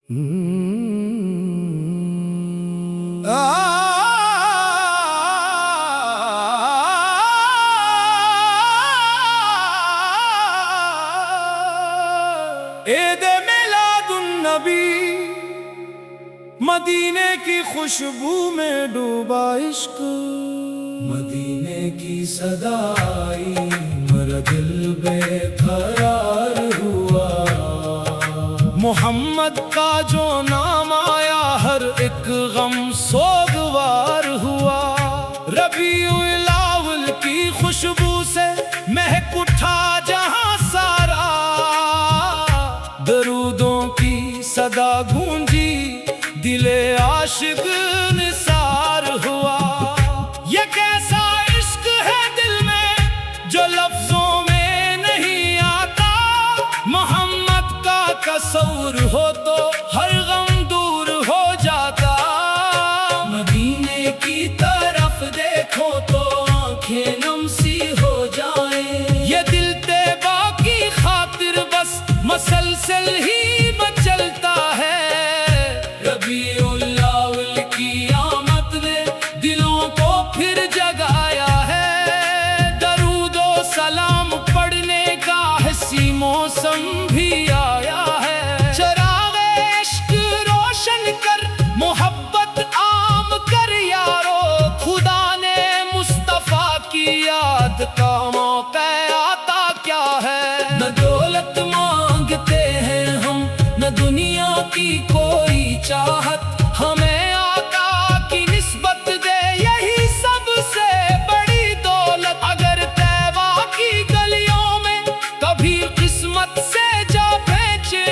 عید میلاد النبی مدینے کی خوشبو میں ڈوبا عشق، مدینے کی صدا آئی میرا دل بے قرار ہوا، محمد کا جو نام آیا ہر ایک غم سوگوار ہوا، ربیع الاول کی خوشبو سے مہک اٹھا جہاں سارا، درودوں کی صدا گونجی دل عاشق نثار ہوا، یہ کیسا عشق ہے دل میں جو لفظوں میں نہیں آتا، محمد کا تصور ہو تو ہر غم دور ہو جاتا، مدینے کی طرف دیکھو تو آنکھیں نم سی ہو جائیں، یہ دل طیبہ کی خاطر بس مسلسل ہی مچلتا ہے، ربیع الاول کی آمد نے دلوں کو پھر جگایا ہے، درود و سلام پڑھنے کا حسی موسم بھی آیا ہے، چراغ عشق روشن کر محبت عام کر یارو، خدا نے مصطفیٰ کی یاد کا موقع آتا کیا ہے، نہ دولت مانگتے ہیں ہم نہ دنیا کی کوئی چاہت، ہمیں آقا کی نسبت دے یہی سب سے بڑی دولت، اگر طیبہ کی گلیوں میں کبھی قسمت سے جا پہنچے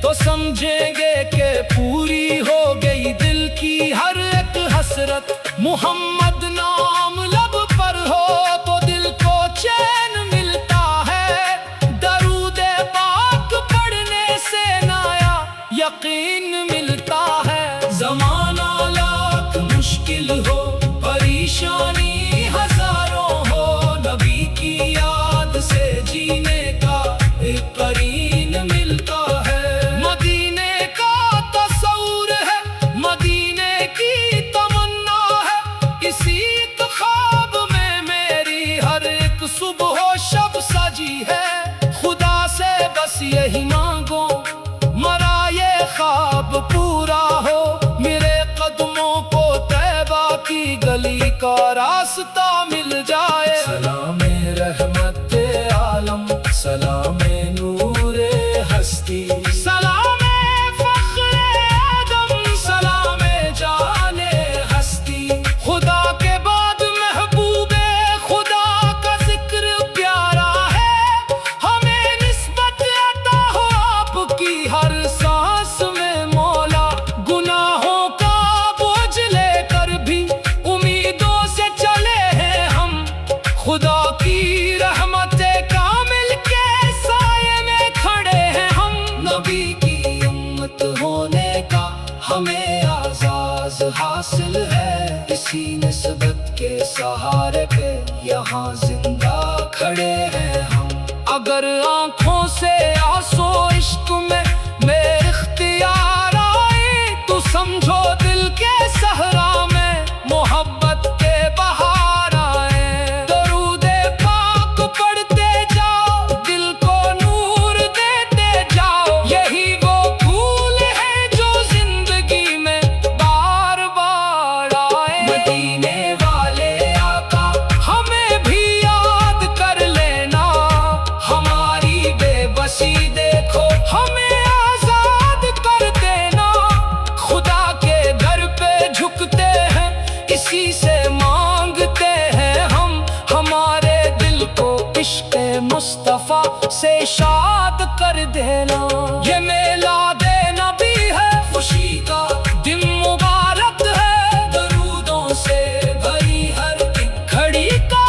تو سمجھیں گے کہ پوری ہو گئی دل کی ہر ایک حسرت، محمد نام لب پر ہو تو دل کو چین ملتا ہے، درود پاک پڑھنے سے نایا یقین ملتا ہے، زمانہ لاکھ مشکل ہو پریشانی ہزاروں ہو، نبی کی یاد سے جینے کا ایک قرین ملتا ہے، مدینے کا تصور ہے مدینے کی تمنا ہے، اسی خواب میں میری ہر ایک صبح و شب سجی ہے، خدا سے بس یہی مانگو مرا یہ خواب پورا ہو، میرے قدموں کو طیبہ کی گلی کا راستہ مل جائے، سلام رحمت عالم سلام نور ہستی، سلام فخر آدم سلام جان ہستی، خدا کے بعد محبوب خدا کا ذکر پیارا ہے، ہمیں نسبت عطا ہو آپ کی ہر سانس میں مولا، گناہوں کا بوجھ لے کر بھی امیدوں سے چلے ہیں ہم، خدا کی رحمت کامل کے سائے میں کھڑے ہیں ہم، نبی کی امت ہونے کا ہمیں اعزاز حاصل ہے، اسی نسبت کے سہارے پہ یہاں زندہ کھڑے ہیں ہم، اگر آنکھوں سے آنسو عشق میں میرے اختیار آئے تو سمجھو دل کے صحرا میں محبت کے بہار آئے، درود پاک پڑھتے جاؤ دل کو نور دیتے جاؤ، یہی وہ پھول ہے جو زندگی میں بار بار آئے، مدینے والے آقا ہمیں بھی یاد کر لینا، ہماری بے بسی دیکھو ہمیں آزاد کر دینا، خدا کے در پہ جھکتے ہیں اسی سے مانگتے ہیں ہم، ہمارے دل کو عشق مصطفیٰ سے شاد کر دینا، یہ میلاد نبی ہے خوشی کا دن مبارک ہے، درودوں سے بھری ہر ایک گھڑی کا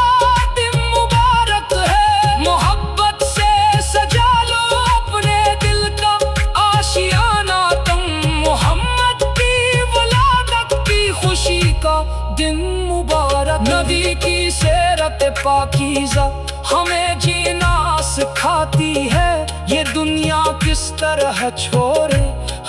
دن مبارک ہے، محبت سے سجا لو اپنے دل کا آشیانہ تم، محمد کی ولادت کی خوشی کا دن مبارک، نبی کی سیرت پاکیزہ ہمیں جینا سکھاتی ہے، یہ دنیا کس طرح چھوڑے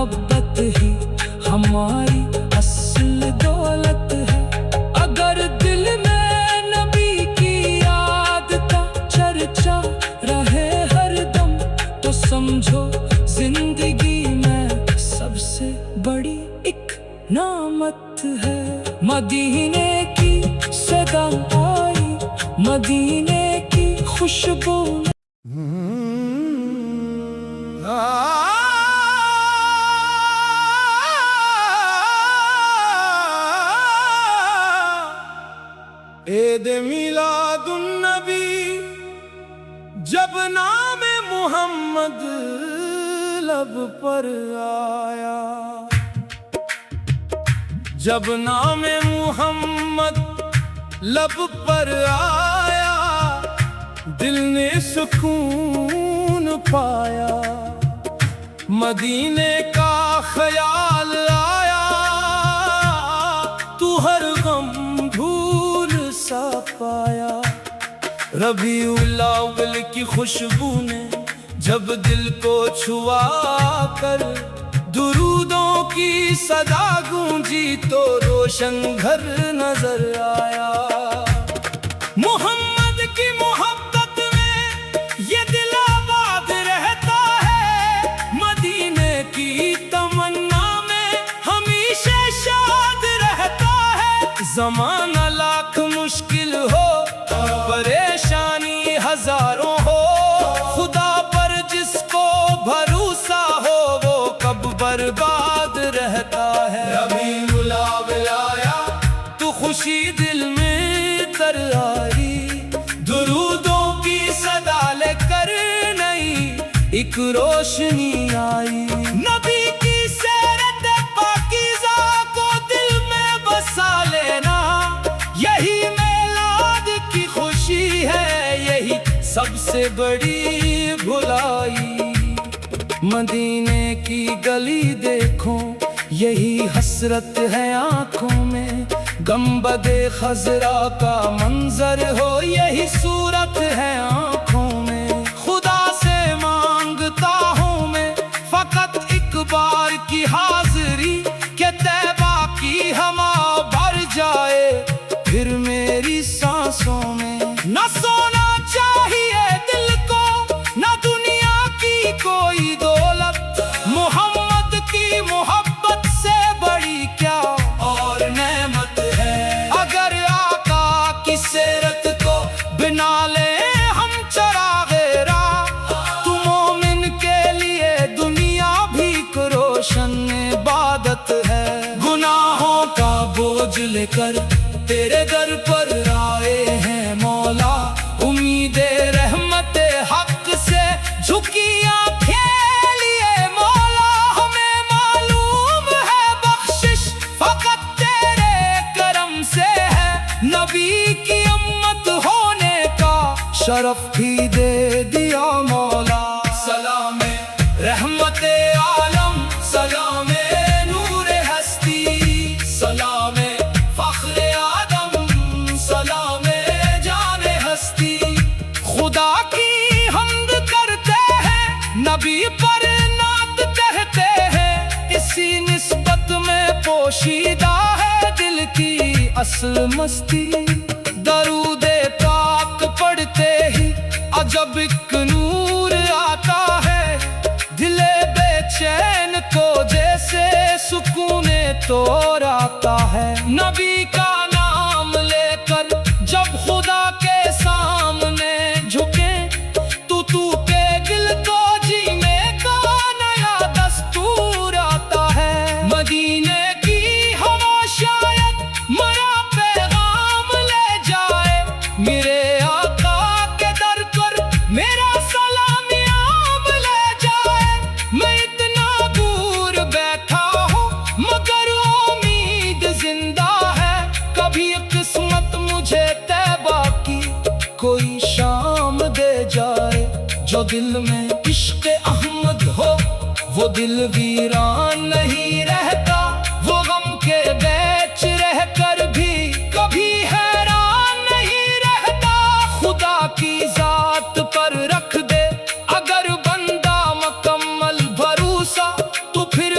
محبت ہی ہماری اصل دولت ہے۔ اگر دل میں نبی کی یاد کا چرچا رہے ہر دم تو سمجھو زندگی میں سب سے بڑی ایک نعمت ہے۔ مدینے کی صدا آئی، مدینے کی خوشبو عید میلاد النبی، جب نام محمد لب پر آیا، جب نام محمد لب پر آیا، دل نے سکون پایا، مدینے کا خیال آیا، تو ہر غم بھول سا پایا۔ ربیع الاول کی خوشبو نے جب دل کو چھوا کر درودوں کی صدا گونجی تو روشن گھر نظر آیا۔ محمد کی محبت میں یہ دل آباد رہتا ہے، مدینے کی تمنا میں ہمیشہ شاد رہتا ہے۔ زمانہ لاکھ مشکل ہو، پریشانی ہزاروں ہو، خدا پر جس کو بھروسہ ہو وہ کب برباد رہتا ہے۔ ربیع الاول آیا تو خوشی دل میں تر آئی، درودوں کی صدا لے کر نئی ایک روشنی آئی۔ نبی کی سیرت پاکیزہ کو دل میں بسا لینا، یہی میلاد کی خوشی ہے، یہی سب سے بڑی بھلائی۔ مدینے کی گلی دیکھو، یہی حسرت ہے آنکھوں میں، گنبد خضرا کا منظر ہو، یہی صورت ہے آنکھوں میں۔ خدا سے مانگتا ہوں میں فقط ایک بار کی حاضری، کہ طیبہ کی ہوا بھر جائے پھر میری سانسوں میں۔ نہ سونا چاہیے دل کو، نہ دنیا کی کوئی دولت، محمد کی محبت سے بڑی کیا اور نعمت ہے۔ اگر آقا کی سیرت کو بنا لے ہم چراغ راہ، تو مومن کے لیے دنیا بھی ایک روشن عبادت ہے۔ گناہوں کا بوجھ لے کر تیرے در پر آئے ہیں مولا، امید رحمت حق سے جھکی آنکھیں لیے مولا، ہمیں معلوم ہے بخشش فقط تیرے کرم سے ہے، نبی کی امت ہونے کا شرف بھی دے دیا مولا۔ سلام رحمت عالم، سلام نور ہستی، سلام فخر آدم، سلام جان ہستی۔ خدا کی حمد کرتے ہیں، نبی پر نعت کہتے ہیں، اسی نسبت میں پوشیدہ ہے دل کی اصل مستی۔ درود پاک پڑھتے ہی عجب ایک نور آتا ہے، دل بے چین کو جیسے سکون طور آتا ہے۔ نبی کا نام لے کر جب خدا کے سامنے جھکے تو کے دل کو جینے کا نیا دستور آتا ہے۔ مدینے کی ہوا شاید مرا پیغام لے جائے، میرے آقا کے در پر میرا سلامیاب لے جائے۔ میں اتنا دور بیٹھا ہوں مگر امید زندہ ہے، کبھی قسمت مجھے طیبہ کی کوئی شام دے جائے۔ جو دل میں عشق احمد ہو وہ دل ویران نہیں رہتا، وہ غم کے بیچ رہ کر بھی کبھی حیران نہیں رہتا۔ خدا کی ذات پر رکھ دے اگر بندہ مکمل بھروسہ، تو پھر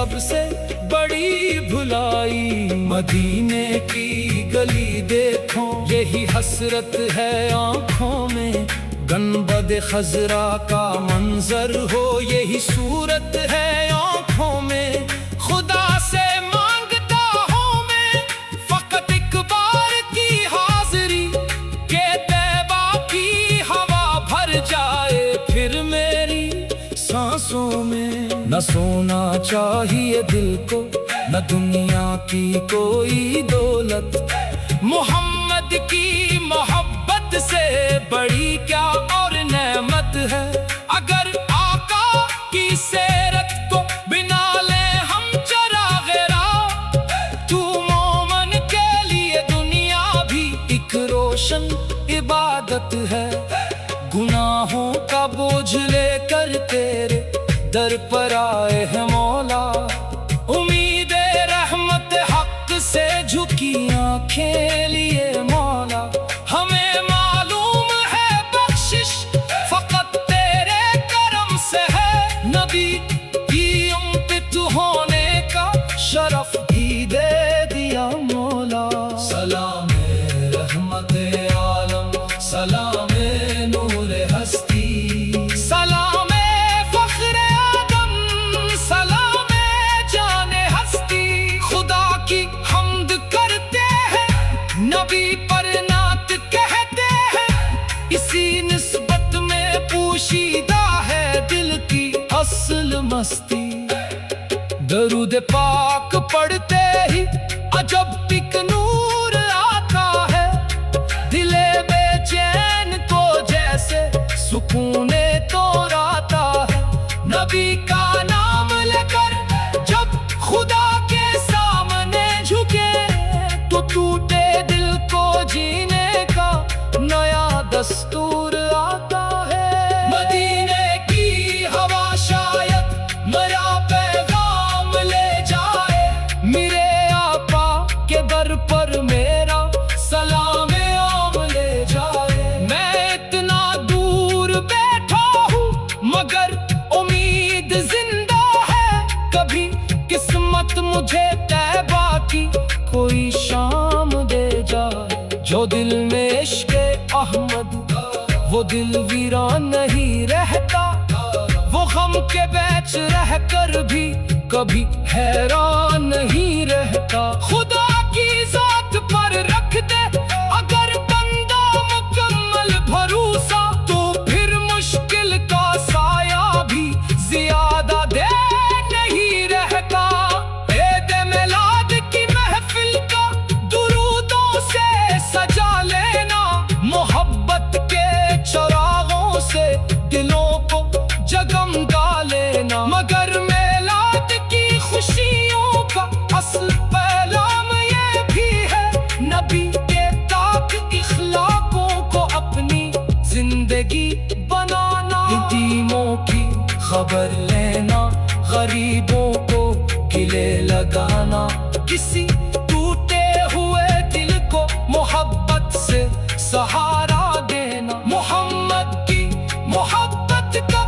سب سے بڑی بھلائی، مدینے کی گلی دیکھو یہی حسرت ہے آنکھوں میں، گنبد خضرا کا منظر ہو یہی صورت ہے آنکھوں میں، خدا سے مانگتا ہوں میں فقط ایک بار کی حاضری، کہ طیبہ کی ہوا بھر جائے پھر میری سانسوں میں، نہ سونا چاہیے دل کو نہ دنیا کی کوئی دولت، محمد کی محبت سے بڑی کیا اور نعمت ہے، اگر آقا کی سیرت کو بنا لیں ہم چراغ راہ، تو مومن کے لیے دنیا بھی ایک روشن عبادت ہے، گناہوں کا بوجھ لے کر تیرے در پر آئے ہیں مولا، امید رحمت حق سے جھکی آنکھیں لیے مولا، ہمیں معلوم ہے بخشش فقط تیرے کرم سے ہے، نبی کی امت ہونے کا شرف بھی دے دیا مولا، سلام رحمت عالم، سلام نور ہستی، سلام فخر آدم، سلام جان ہستی، خدا کی حمد کرتے ہیں نبی پر نعت کہتے ہیں، اسی نسبت میں پوشیدہ ہے دل کی اصل مستی، درود پاک پڑھتے ہی عجب ایک نور آتا ہے، دل بے چین کو جیسے سکون طور آتا ہے، نبی کا نام لے کر جب خدا کے سامنے جھکے تو ٹوٹے دل کو جینے کا نیا دستور آتا ہے، مدینے کی ہوا شاید میرا پیغام لے جائے، میرے آقا کے در پر میرا سلام عام لے جائے، میں اتنا دور بیٹھا ہوں مگر امید زندہ ہے، کبھی قسمت مجھے طیبہ کی کوئی شام دے جائے، جو دل میں عشق احمد وہ دل ویران نہیں رہتا، وہ غم کے بیچ رہ کر بھی کبھی حیران نہیں رہتا، خدا کی ذات پر رکھ دے اگر بندہ مکمل بھروسہ، تو پھر مشکل کا سایہ بھی زیادہ دیر نہیں رہتا، عید میلاد کی محفل کا درودوں سے سجا لینا، محبت کے چراغوں سے دلوں کو جگمگا لینا، مگر میلاد کی خوشیوں کا اصل پیغام یہ بھی ہے، نبی کے پاک اخلاقوں کو اپنی زندگی بنانا، یتیموں کی خبر لینا، غریبوں کو گلے لگانا، کسی ٹوٹے ہوئے دل کو محبت سے سہارا دینا، محمد کی محبت کا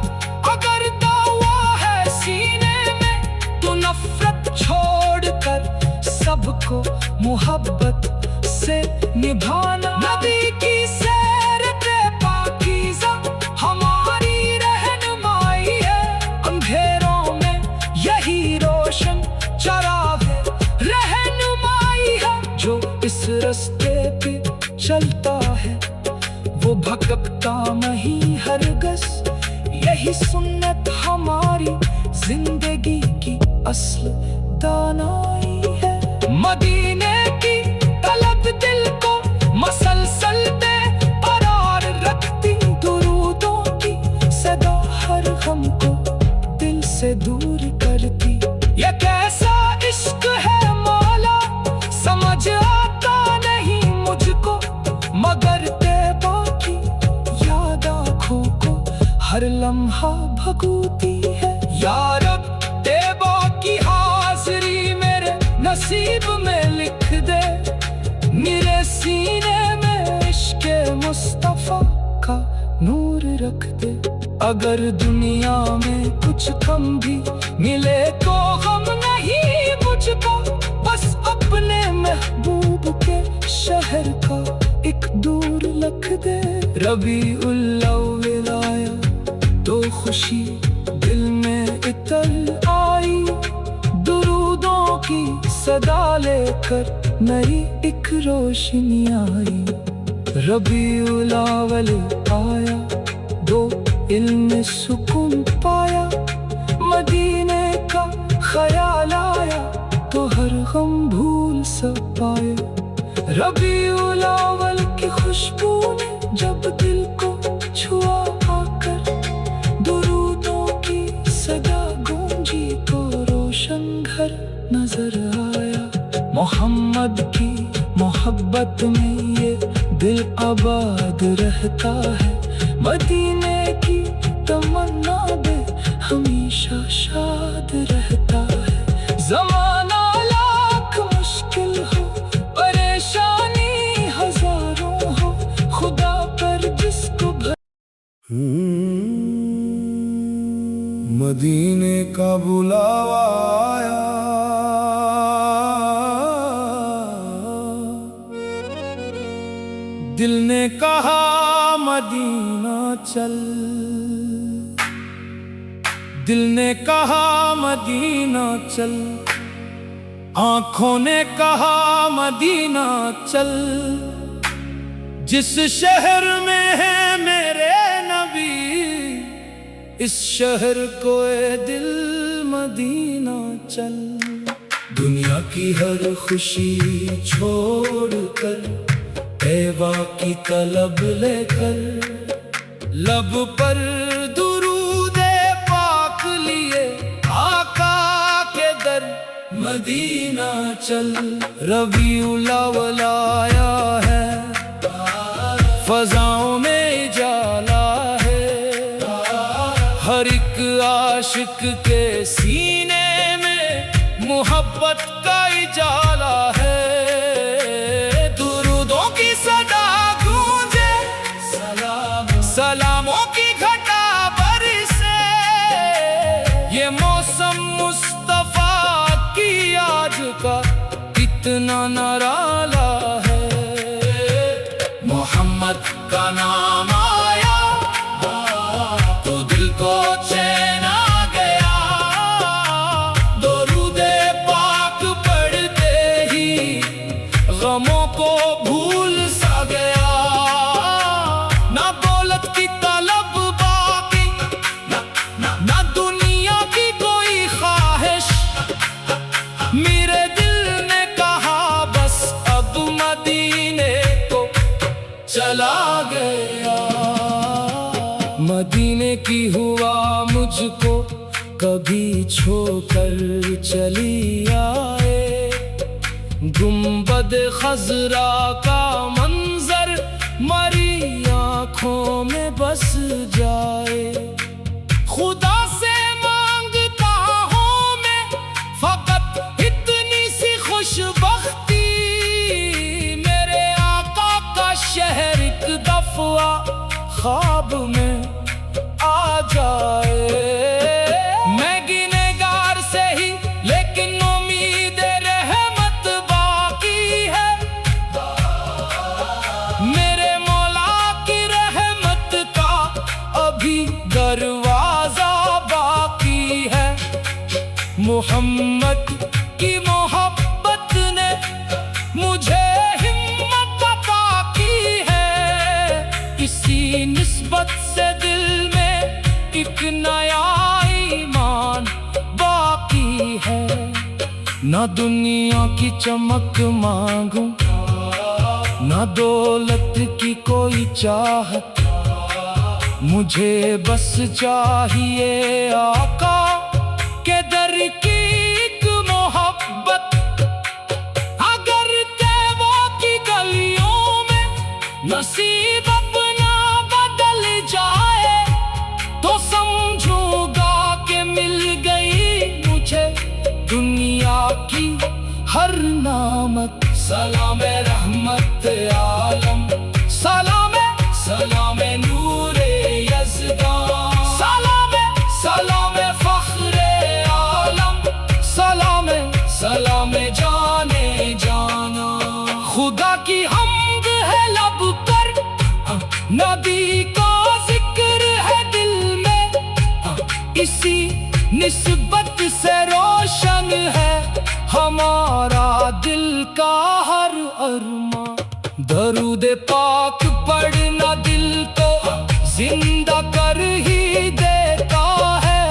اگر دعویٰ ہے سینے میں تو نفرت چھوڑ کر سب کو محبت سے نبھانا، نبی کی سیرت پاکیزہ ہماری رہنمائی ہے، اندھیروں میں یہی روشن چراغ رہنمائی ہے، جو اس رستے پہ چلتا ہے وہ بھٹکتا نہیں ہرگز، یہی سنت ہماری زندگی کی اصل دانائی ہے، مدینے کی طلب دل کو مسلسل بے قرار رکھتی، درودوں کی صدا ہر غم کو دل سے دور کرتی، یہ کیسا عشق ہے مولا سمجھ آتا نہیں مجھ کو، مگر طیبہ کی یاد آنکھوں کو ہر لمحہ بھگوتی ہے، یا رب طیبہ کی حاضری میرے نصیب میں لکھ دے، میرے سینے میں عشق مصطفیٰ کا نور رکھ دے، اگر دنیا میں کچھ کم بھی ملے تو غم نہیں مجھ کو، بس اپنے محبوب کے شہر کا ایک دور لکھ دے۔ ربیع الاول آیا تو خوشی دل میں اتر آئی، درودوں کی صدا لے کر نئی ایک روشنی آئی۔ ربیع الاول آیا دو علم سکون پایا، مدینے کا خیال آیا تو ہر غم بھول سب پایا۔ ربیع الاول کی خوشبو نے جب دل کو چھوا آ کر، درودوں کی صدا گونجی تو روشن گھر نظر آیا۔ محمد کی محبت میں یہ دل آباد رہتا ہے، مدینے کی تمنا بے ہمیشہ شاد رہتا ہے۔ زمانہ لاکھ مشکل ہو، پریشانی ہزاروں ہو، خدا پر جس کو مدینے کا بلاوا آیا، دل نے کہا مدینہ چل، دل نے کہا مدینہ چل، آنکھوں نے کہا مدینہ چل، جس شہر میں ہے میرے نبی، اس شہر کو اے دل مدینہ چل۔ دنیا کی ہر خوشی چھوڑ کر، ایوا کی طلب لے کر، لب پر درود پاک لیے آقا کے در مدینہ چل۔ ربیع الاول آیا ہے، فضاؤں میں اجالا ہے، ہر ایک عاشق کے سینے میں محبت کا اجالا ہے۔ درودوں کی صدا گونجے، سلاموں کی گھٹا برسے، یہ موسم مصطفیٰ کی آج کا کتنا نرالا ہے۔ محمد کا نام آیا تو دل کو چین آ گیا، درود پاک پڑھتے ہی غموں کو بھول سا گیا۔ نہ دولت کی طلب باقی، نہ دنیا کی کوئی خواہش، میرے دل نے کہا بس اب مدینے کو چلا گیا۔ مدینے کی ہوا مجھ کو کبھی چھو کر چلی آئے، گنبد خضرا کا منظر مری آنکھوں میں بس جائے۔ خدا سے مانگتا ہوں میں فقط اتنی سی خوش بختی، میرے آقا کا شہر ایک دفعہ خواب میں آ جائے۔ میں گنہگار سے ہی لیکن امید رحمت باقی ہے، میرے مولا کی رحمت کا ابھی دروازہ باقی ہے۔ محمد کی محبت نے مجھے ہمت عطا کی ہے، اسی نسبت سے دل میں ایک نیا ایمان باقی ہے۔ نہ دنیا کی چمک مانگوں، نہ دولت کی کوئی چاہت، مجھے بس چاہیے آقا کے در کی ایک محبت۔ اگر تیوا کی گلیوں میں نصیب اپنا بدل جائے تو سمجھوں گا کہ مل گئی مجھے دنیا کی ہر نعمت۔ سلام رحمت عالم، سلام نور یزدان، سلام فخر عالم، سلام سلام جانے جانا، خدا کی حمد ہے لب پر، نبی کا ذکر ہے دل میں، اسی نسبت سے روشن ہے ہمارا دل کا ہر ارماں۔ درود پاک پڑھنا دل کو زندہ کر ہی دیتا ہے،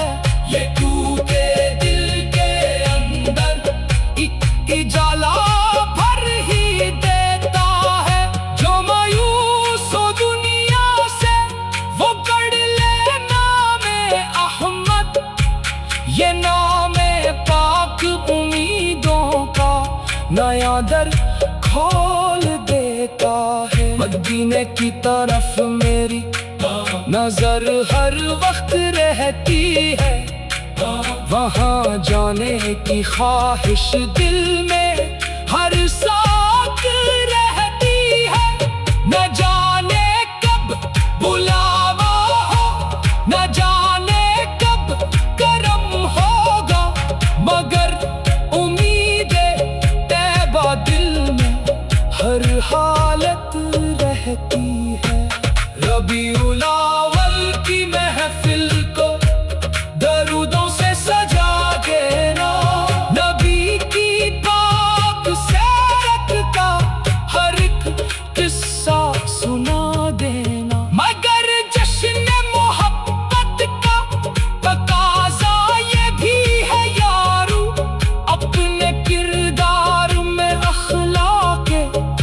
یہ ٹوٹے دل کے اندر ایک اجالا بھر ہی دیتا ہے، جو مایوس ہو دنیا سے وہ گڑھ لے نام احمد، یہ نام پاک امیدوں کا نیا در کھول دیتا ہے۔ مدینے کی طرف میری نظر ہر وقت رہتی ہے، وہاں جانے کی خواہش دل میں ہر ساتھ رہتی ہے، نہ جانے کب بلاوا ہو، نہ جانے کب کرم ہوگا، مگر امید طیبہ دل میں ہر حالت رہتی ہے۔ ربیع الاول کی محفل کو درودوں سے سجا دینا، نبی کی پاک سیرت کا ہر ایک قصہ سنا دینا، مگر جشن محبت کا تقاضا یہ بھی ہے یارو، اپنے کردار میں اخلاق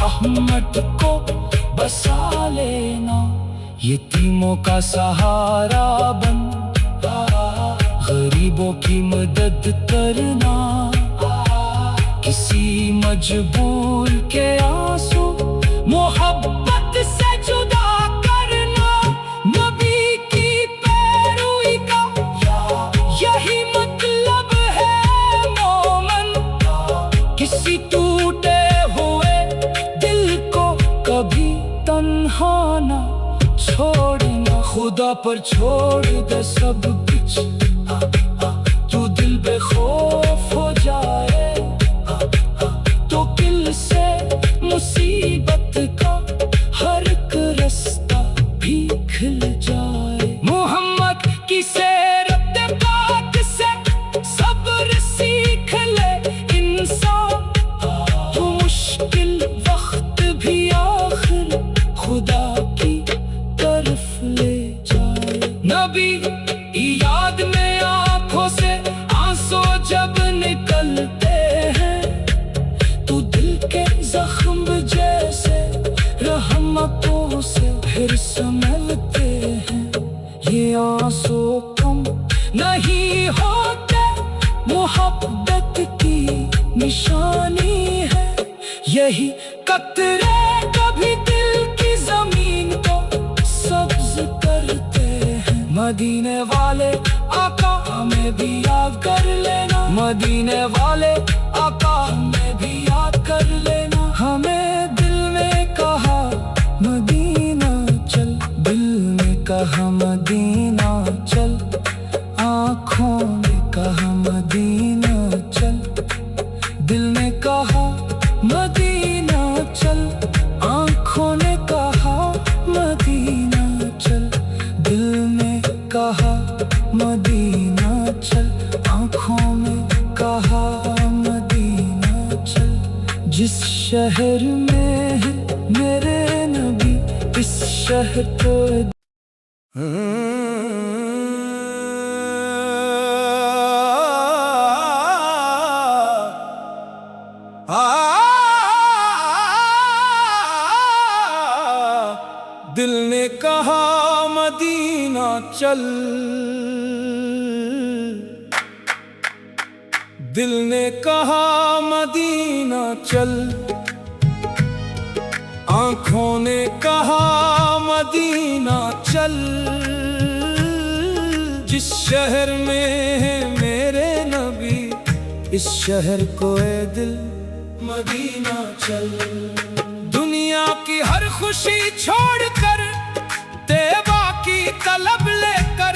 احمد کو بسا لینا، یتیموں کا سہارا بن غریبوں کی مدد کرنا، کسی مجبور کے آنسو محبت سے جدا کرنا، نبی کی پیروی کا یہی مطلب ہے مومن، کسی ٹوٹے ہوئے دل کو کبھی تنہا نہ چھوڑنا، خدا پر چھوڑ دے سب کچھ، تو دل بے خوف ہو جائے، تو دل سے مصیبت کا ہر ایک رستہ بھی کھل جائے۔ محمد کی سیرت پاک سے صبر سیکھ لے انسان، تو مشکل وقت بھی آخر خدا کی طرف لے جائے۔ نبی یاد میں آنکھوں سے آنسو جب نکلتے ہیں، تو دل کے زخم جیسے رحمتوں سے پھر سنبھلتے ہیں، یہ آنسو کم نہیں ہوتے، محبت کی نشانی ہے، یہی قطرے کبھی دل کی زمین کو سبز کرتے ہیں۔ مدینے والے آقا ہمیں بھی یاد کر لینا، مدینے والے آقا ہمیں بھی یاد کر لینا، ہمیں دل میں کہا مدینہ چل، دل میں کہا مدینہ چل، آنکھوں نے کہا مدینہ چل، دل نے کہا مدینہ چل، آنکھوں نے کہا مدینہ چل، دل نے کہا مدینہ چل، آنکھوں نے کہا مدینہ چل، جس شہر میں ہے میرے نبی اس شہر کو دل نے کہا مدینہ چل، دل نے کہا مدینہ چل، آنکھوں نے کہا مدینہ چل، جس شہر میں ہے میرے نبی اس شہر کو اے دل مدینہ چل۔ دنیا کی ہر خوشی چھوڑ کر طیبہ کی طلب لے کر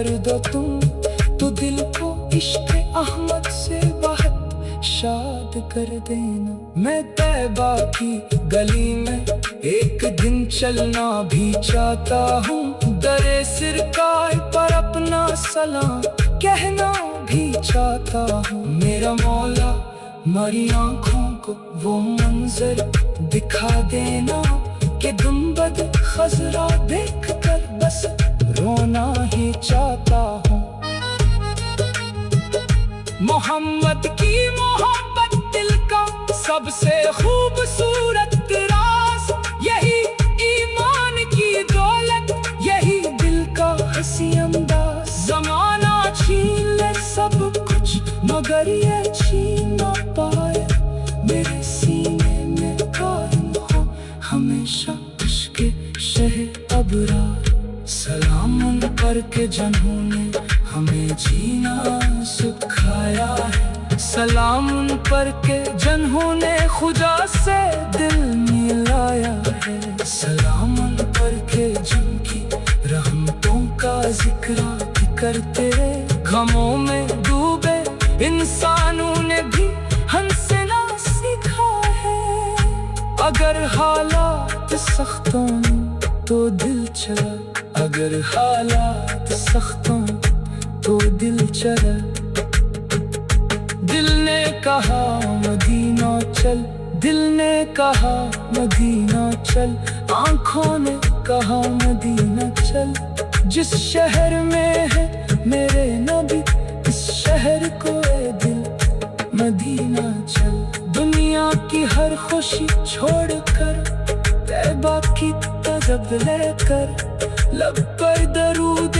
کر دو تم تو دل کو عشق احمد سے بہت شاد کر دینا. میں طیبہ کی گلی میں ایک دن چلنا بھی چاہتا ہوں, درِ سرکار پر اپنا سلام کہنا بھی چاہتا ہوں. میرا مولا ہماری آنکھوں کو وہ منظر دکھا دینا کہ گنبد خضرا دیکھ کر بس رونا ہی چاہتا ہوں. محمد کی محبت دل کا سب سے خوبصورت راز, یہی ایمان کی دولت, یہی دل کا حسین انداز. زمانہ چھین لے سب کچھ مگر یہ چھین نہ پائے میرے سینے میں قائم ہو ہمیشہ عشق شہ ابرار. سلام ان پر کے جنہوں نے ہمیں جینا سکھایا ہے, سلام ان پر کے جنہوں نے خدا سے دل ملایا ہے. سلام ان پر کے جن کی رحمتوں کا ذکر کرتے غموں میں ڈوبے انسانوں نے بھی ہنسنا سیکھا ہے. اگر حالات سختوں تو دل چلا, اگر حالات سختوں تو دل چلا. دل نے کہا مدینہ چل, دل نے کہا مدینہ چل, آنکھوں نے کہا مدینہ چل. جس شہر میں ہے میرے نبی اس شہر کو اے دل مدینہ چل. دنیا کی ہر خوشی چھوڑ کر طیبہ کی طرف لے کر لب پر درود